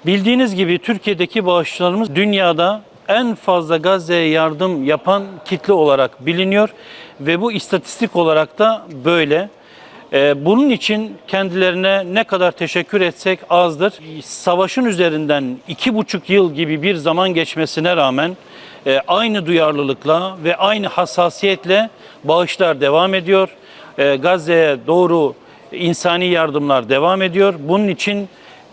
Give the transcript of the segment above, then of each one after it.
Bildiğiniz gibi Türkiye'deki bağışçılarımız dünyada en fazla Gazze'ye yardım yapan kitle olarak biliniyor ve bu istatistik olarak da böyle. Bunun için kendilerine ne kadar teşekkür etsek azdır. Savaşın üzerinden 2,5 yıl gibi bir zaman geçmesine rağmen aynı duyarlılıkla ve aynı hassasiyetle bağışlar devam ediyor. Gazze'ye doğru insani yardımlar devam ediyor. Bunun için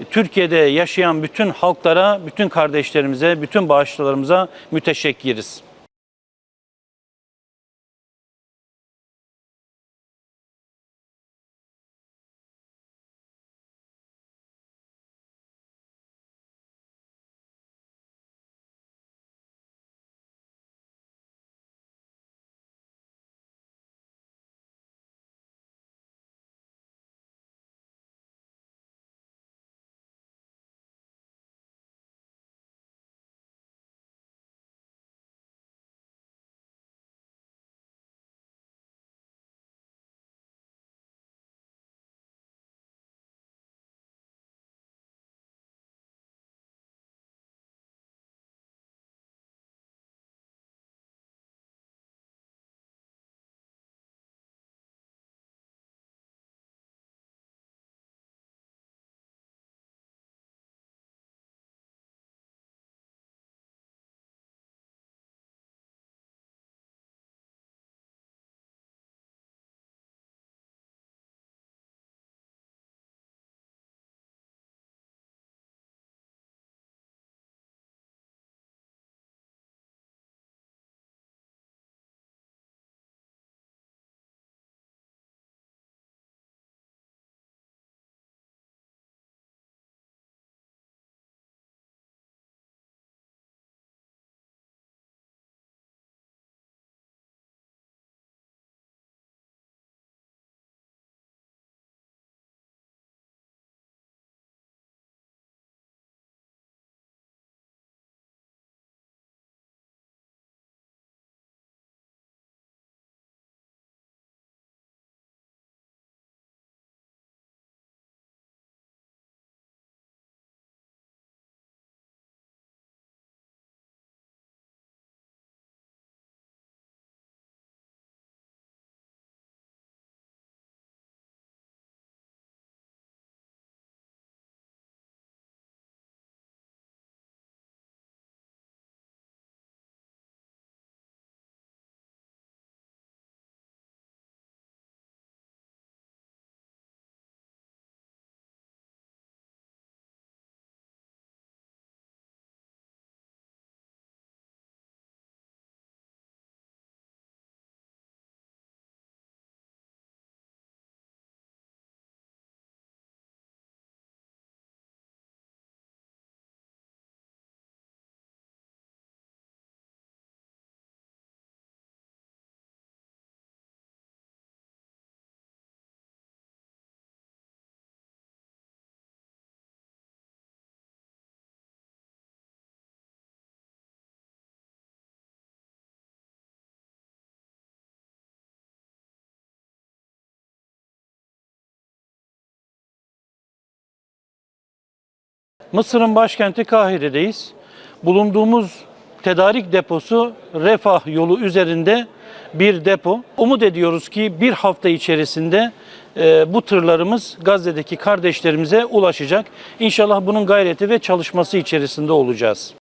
Türkiye'de yaşayan bütün halklara, bütün kardeşlerimize, bütün bağışçılarımıza müteşekkiriz. Mısır'ın başkenti Kahire'deyiz. Bulunduğumuz tedarik deposu Refah yolu üzerinde bir depo. Umut ediyoruz ki bir hafta içerisinde bu tırlarımız Gazze'deki kardeşlerimize ulaşacak. İnşallah bunun gayreti ve çalışması içerisinde olacağız.